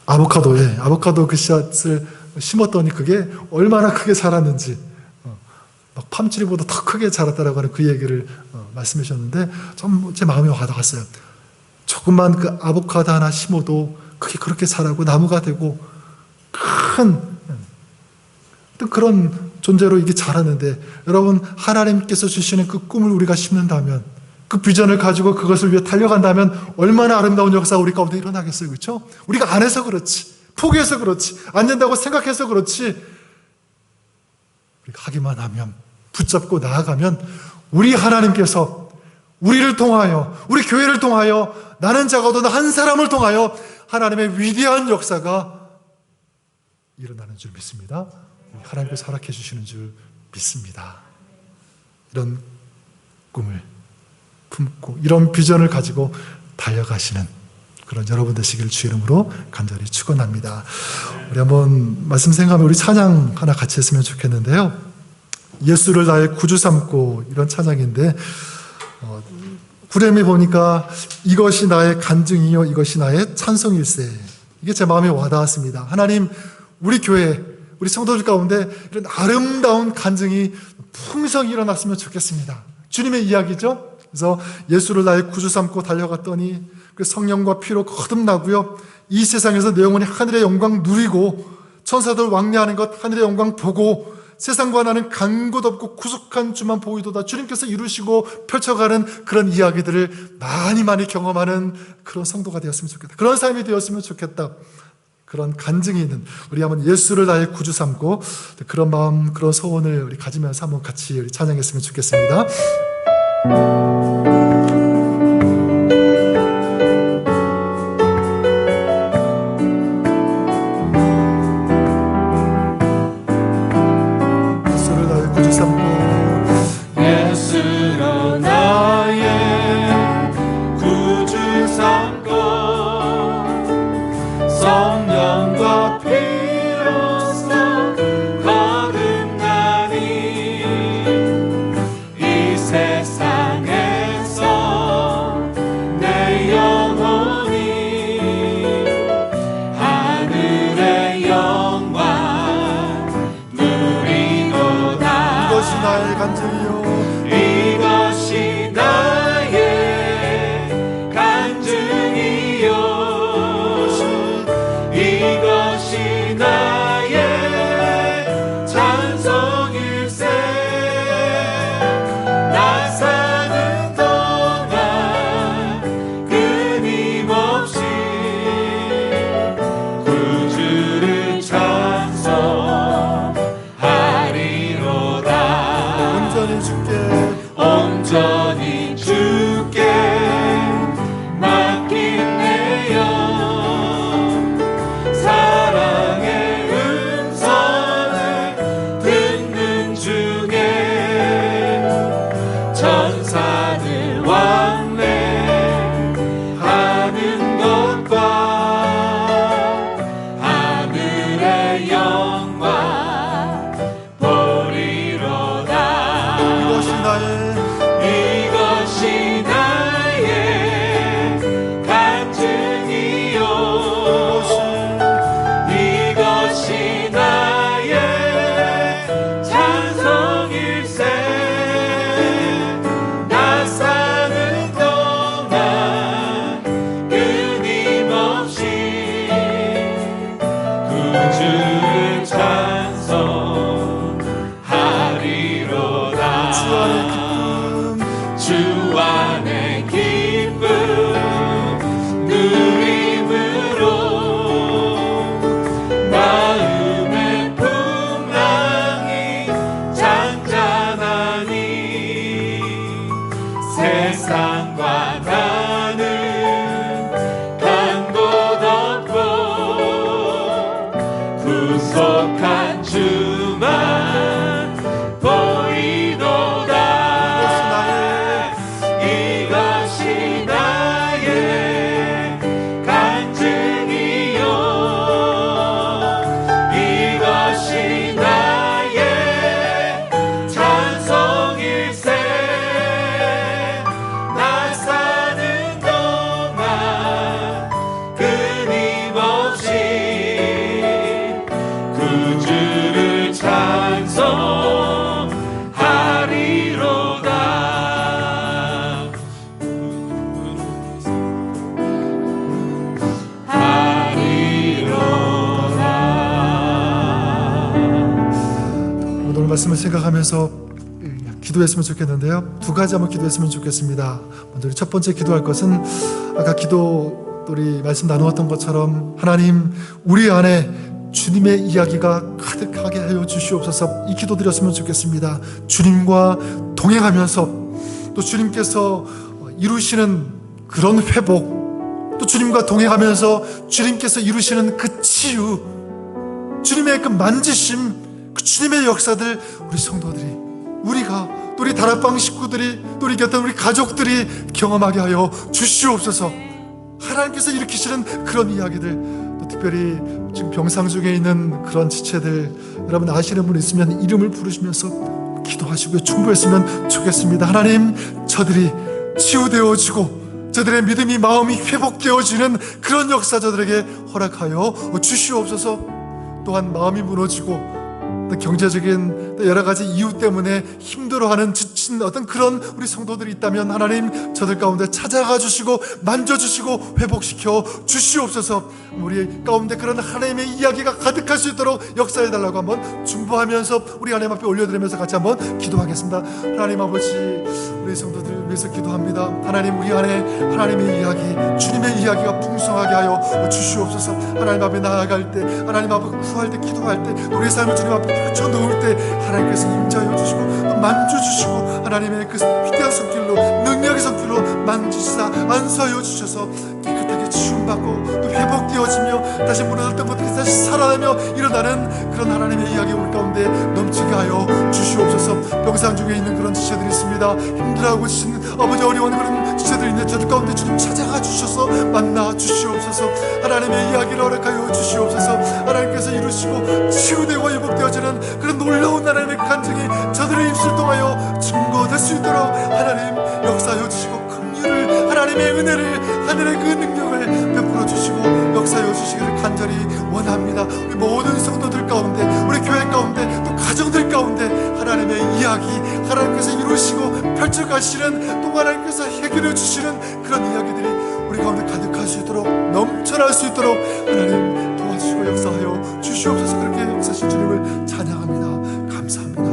아보카도에 아보카도 그 씨앗을 심었더니 그게 얼마나 크게 자랐는지 막 팜트리보다 더 크게 자랐다라고 하는 그 얘기를 말씀해 주셨는데 좀 제 마음에 와닿았어요. 조금만 그 아보카도 하나 심어도 그게 그렇게 자라고 나무가 되고 큰 그런 존재로 이게 자라는데, 여러분 하나님께서 주시는 그 꿈을 우리가 심는다면, 그 비전을 가지고 그것을 위해 달려간다면 얼마나 아름다운 역사가 우리 가운데 일어나겠어요. 그렇죠? 우리가 안 해서 그렇지, 포기해서 그렇지, 안 된다고 생각해서 그렇지, 우리가 하기만 하면, 붙잡고 나아가면 우리 하나님께서 우리를 통하여, 우리 교회를 통하여, 나는 작아도 나 한 사람을 통하여 하나님의 위대한 역사가 일어나는 줄 믿습니다. 하나님께서 허락해 주시는 줄 믿습니다. 이런 꿈을 품고 이런 비전을 가지고 달려가시는 그런 여러분 되시길 주 이름으로 간절히 축원합니다. 우리 한번 말씀 생각하면 우리 찬양 하나 같이 했으면 좋겠는데요. 예수를 나의 구주 삼고, 이런 찬양인데 구렘에 보니까 이것이 나의 간증이요 이것이 나의 찬송일세, 이게 제 마음에 와닿았습니다. 하나님, 우리 교회, 우리 성도들 가운데 이런 아름다운 간증이 풍성히 일어났으면 좋겠습니다. 주님의 이야기죠. 그래서 예수를 나의 구주 삼고 달려갔더니 그 성령과 피로 거듭나고요, 이 세상에서 내 영혼이 하늘의 영광 누리고 천사들 왕래하는 것 하늘의 영광 보고 세상과 나는 간 곳 없고 구속한 주만 보이도다. 주님께서 이루시고 펼쳐가는 그런 이야기들을 많이 경험하는 그런 성도가 되었으면 좋겠다. 그런 삶이 되었으면 좋겠다. 그런 간증이 있는 우리 한번 예수를 나의 구주 삼고, 그런 마음, 그런 소원을 우리 가지면서 한번 같이 우리 찬양했으면 좋겠습니다. 예수를 나의 구주 삼고, 예수로 나의 구주 삼고 성령과 피로써 거듭나니 이 세상에서 내 영혼이 하늘의 영광 누리도다. 이것이 나의 간증이요 이것이 나의 간증이요 이것이 나의 찬송일세. 나 사는 동안 끊임없이 구주를 찬송하리로다. 온전히 주께 온전히 주께 맡긴 내 영, 사랑의 음성을 듣는 중에 천사들 왕래하는 것과 하늘의 영광 보리로다. 이것이 나의 이것이 나의 간증이요 이것이 나의 찬송일세. 나 사는 동안 끊임없이 구주를 찬송하리로다. 주 안의 기쁨 누림으로 마음의 풍랑이 잔잔하니 세상과 나는 간 곳 없고 구속한 주만 보이도다. 이것이 나의 간증이요 이것이 나의 찬송일세. 나 말씀을 생각하면서 기도했으면 좋겠는데요. 두 가지 한번 기도했으면 좋겠습니다. 먼저 첫 번째 기도할 것은 아까 우리 말씀 나누었던 것처럼 하나님 우리 안에 주님의 이야기가 가득하게 하여 주시옵소서. 이 기도 드렸으면 좋겠습니다. 주님과 동행하면서 또 주님께서 이루시는 그런 회복, 또 주님과 동행하면서 주님께서 이루시는 그 치유, 주님의 그 만지심, 그 주님의 역사들 우리 성도들이, 우리가, 또 우리 다락방 식구들이, 또 우리 곁에 우리 가족들이 경험하게 하여 주시옵소서. 하나님께서 일으키시는 그런 이야기들, 또 특별히 지금 병상 중에 있는 그런 지체들, 여러분 아시는 분 있으면 이름을 부르시면서 기도하시고 충고했으면 좋겠습니다. 하나님, 저들이 치유되어지고 저들의 믿음이, 마음이 회복되어지는 그런 역사 저들에게 허락하여 주시옵소서. 또한 마음이 무너지고 또 경제적인 또 여러 가지 이유 때문에 힘들어하는 지친 어떤 그런 우리 성도들이 있다면 하나님 저들 가운데 찾아가 주시고 만져주시고 회복시켜 주시옵소서. 우리 가운데 그런 하나님의 이야기가 가득할 수 있도록 역사해달라고 한번 중보하면서 우리 하나님 앞에 올려드리면서 같이 한번 기도하겠습니다. 하나님 아버지, 우리 성도들을 위해서 기도합니다. 하나님, 우리 안에 하나님의 이야기, 주님의 이야기가 풍성하게 하여 주시옵소서. 하나님 앞에 나아갈 때, 하나님 앞에 구할 때, 기도할 때, 우리의 삶을 주님 앞에 펼쳐놓을 때 하나님께서 임자여 주시고 또 만져주시고 하나님의 그 위대한 손길로, 능력의 손길로 만지시사 안수하여 주셔서 깨끗하게 치유받고 또 회복되어지며 다시 무너졌던 것들이 다시 살아나며 일어나는 그런 하나님의 이야기 우리 가운데 넘치게 하여 주시옵소서. 병상 중에 있는 그런 지체들이 있습니다. 힘들어하고 계신 아버지, 어려운 그런 지체들이 있는데 저들 가운데 주님 찾아가 주셔서 만나 주시옵소서. 하나님의 이야기를 허락하여 주시옵소서. 하나님께서 이루시고 치유되고 회복되어지는 그런 놀라운 하나님의 간증이 저들의 입술 통하여 증거될 수 있도록 하나님 역사하여 주시고, 긍휼을, 하나님의 은혜를, 하늘의 그 능력을 베풀어 주시고 역사하여 주시기를 간절히 원합니다. 우리 모든 성도들 가운데, 우리 교회 가운데, 또 가정들 가운데 하나님의 이야기, 하나님께서 이루시고 펼쳐가시는, 또 하나님께서 해결해 주시는 그런 이야기들이 우리 가운데 가득할 수 있도록, 넘쳐날 수 있도록 하나님 도와주시고 역사하여 주시옵소서. 그렇게 역사하신 주님을 찬양합니다. 감사합니다.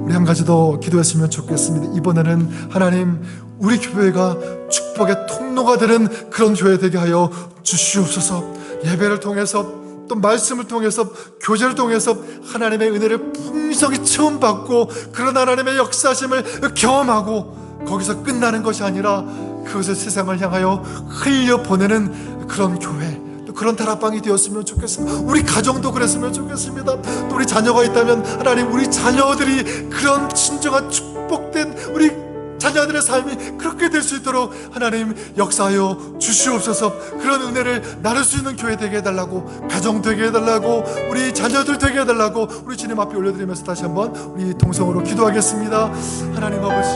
우리 한 가지 더 기도했으면 좋겠습니다. 이번에는 하나님, 우리 교회가 축복의 통로가 되는 그런 교회 되게 하여 주시옵소서. 예배를 통해서, 또 말씀을 통해서, 교제를 통해서 하나님의 은혜를 풍성히 체험받고 그런 하나님의 역사심을 경험하고 거기서 끝나는 것이 아니라 그것을 세상을 향하여 흘려보내는 그런 교회, 또 그런 다락방이 되었으면 좋겠습니다. 우리 가정도 그랬으면 좋겠습니다. 또 우리 자녀가 있다면 하나님, 우리 자녀들이 그런 진정한 축복된 우리 자녀들의 삶이 그렇게 될 수 있도록 하나님 역사하여 주시옵소서. 그런 은혜를 나눌 수 있는 교회 되게 해달라고, 가정 되게 해달라고, 우리 자녀들 되게 해달라고 우리 주님 앞에 올려드리면서 다시 한번 우리 동성으로 기도하겠습니다. 하나님 아버지,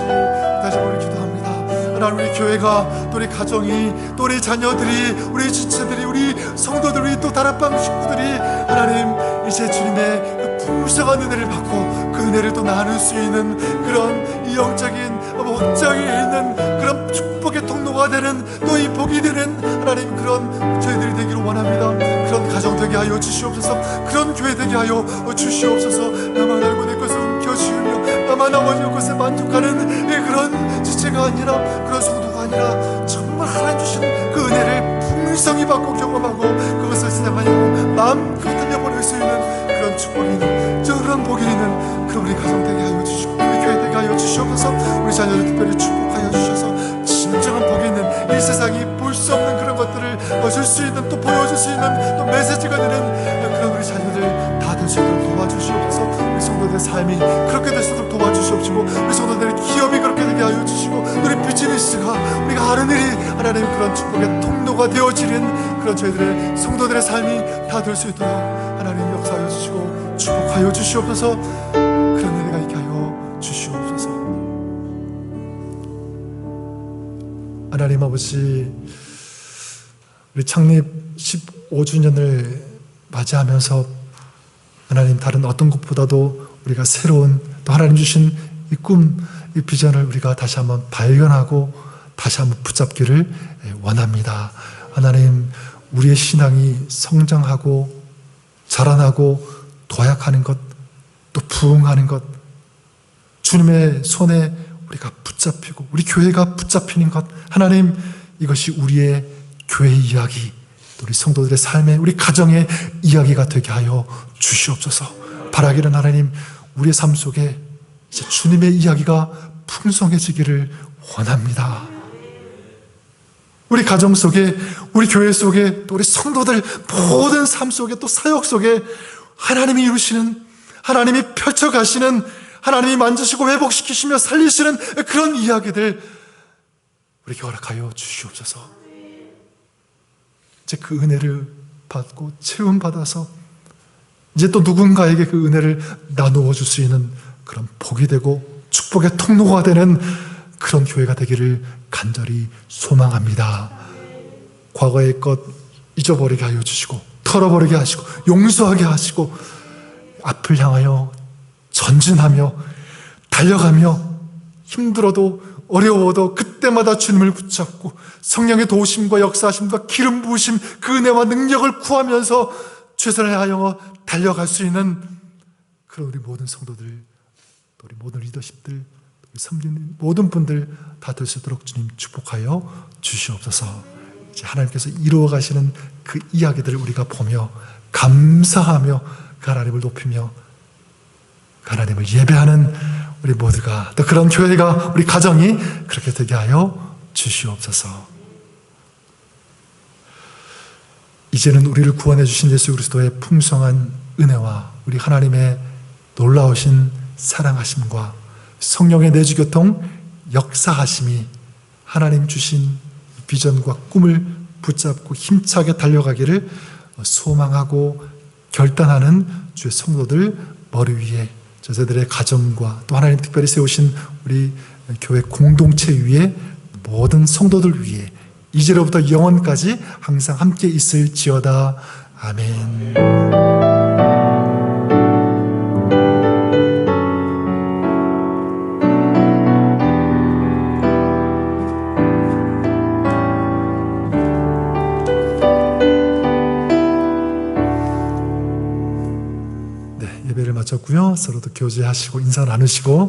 다시 한번 기도합니다. 하나님, 우리 교회가, 또 우리 가정이, 또 우리 자녀들이, 우리 지체들이, 우리 성도들, 우리 또 다락방 식구들이 하나님 이제 주님의 그 풍성한 은혜를 받고 그 은혜를 또 나눌 수 있는 그런 이 영적인 확장이 있는 그런 축복의 통로가 되는, 또 이 복이 되는 하나님 그런 저희들이 되기를 원합니다. 그런 가정 되게 하여 주시옵소서. 그런 교회 되게 하여 주시옵소서. 나만 알고 내 것을 움켜쥐으며 나만 아버지의 것에 만족하는 그런 지체가 아니라, 그런 성도가 아니라 정말 하나님 주신 그 은혜를 풍성히 받고 경험하고 그것을 세상하여 마음껏 흘려보낼 수 있는 그런 축복이 있는, 그런 복이 있는 그런 우리 가정 되게 하여 주시고 우리 교회 되게 하여 주시옵소서. 우리 자녀들 특별히 축복하여 주셔서 진정한 복이 있는, 이 세상이 볼 수 없는 그런 것들을 줄 수 있는, 또 보여줄 수 있는 또 메시지가 되는 그런 우리 자녀들 다 될 수 있도록 도와주시옵소서. 우리 성도들의 삶이 그렇게 될 수 있도록 도와주시옵시고, 우리 성도들의 기업이 그렇게 되게 하여 주시고, 우리 비즈니스가, 우리가 하는 일이 하나님 그런 축복의 통로가 되어지는 그런 저희들의 성도들의 삶이 다 될 수 있도록 하나님 역사하여 주시고 축복하여 주시옵소서. 그런 은혜가 있게 하여 주시옵소서. 하나님 아버지, 우리 창립 15주년을 맞이하면서 하나님, 다른 어떤 것보다도 우리가 새로운, 또 하나님 주신 이 꿈, 이 비전을 우리가 다시 한번 발견하고 다시 한번 붙잡기를 원합니다. 하나님, 우리의 신앙이 성장하고 자라나고 도약하는 것, 또 부흥하는 것, 주님의 손에 우리가 붙잡히고 우리 교회가 붙잡히는 것, 하나님, 이것이 우리의 교회 이야기, 또 우리 성도들의 삶의, 우리 가정의 이야기가 되게 하여 주시옵소서. 바라기는 하나님, 우리의 삶 속에 이제 주님의 이야기가 풍성해지기를 원합니다. 우리 가정 속에, 우리 교회 속에, 또 우리 성도들 모든 삶 속에, 또 사역 속에 하나님이 이루시는, 하나님이 펼쳐가시는, 하나님이 만지시고 회복시키시며 살리시는 그런 이야기들 우리에게 허락하여 주시옵소서. 이제 그 은혜를 받고 체험받아서 이제 또 누군가에게 그 은혜를 나누어 줄 수 있는 그런 복이 되고 축복의 통로가 되는 그런 교회가 되기를 간절히 소망합니다. 과거의 것 잊어버리게 하여 주시고 털어버리게 하시고 용서하게 하시고 앞을 향하여 전진하며 달려가며 힘들어도 어려워도 그때마다 주님을 붙잡고 성령의 도우심과 역사하심과 기름 부으심, 그 은혜와 능력을 구하면서 최선을 다하여 달려갈 수 있는 그런 우리 모든 성도들, 또 우리 모든 리더십들, 우리 섬기는 모든 분들 다 될 수 있도록 주님 축복하여 주시옵소서. 이제 하나님께서 이루어 가시는 그 이야기들을 우리가 보며 감사하며 그 하나님을 높이며 그 하나님을 예배하는 우리 모두가, 또 그런 교회가, 우리 가정이 그렇게 되게 하여 주시옵소서. 이제는 우리를 구원해 주신 예수 그리스도의 풍성한 은혜와 우리 하나님의 놀라우신 사랑하심과 성령의 내주교통 역사하심이 하나님 주신 비전과 꿈을 붙잡고 힘차게 달려가기를 소망하고 결단하는 주의 성도들 머리 위에, 저들의 가정과 또 하나님 특별히 세우신 우리 교회 공동체 위에, 모든 성도들 위에 이제로부터 영원까지 항상 함께 있을지어다. 아멘. 네, 예배를 마쳤고요. 서로도 교제하시고 인사 나누시고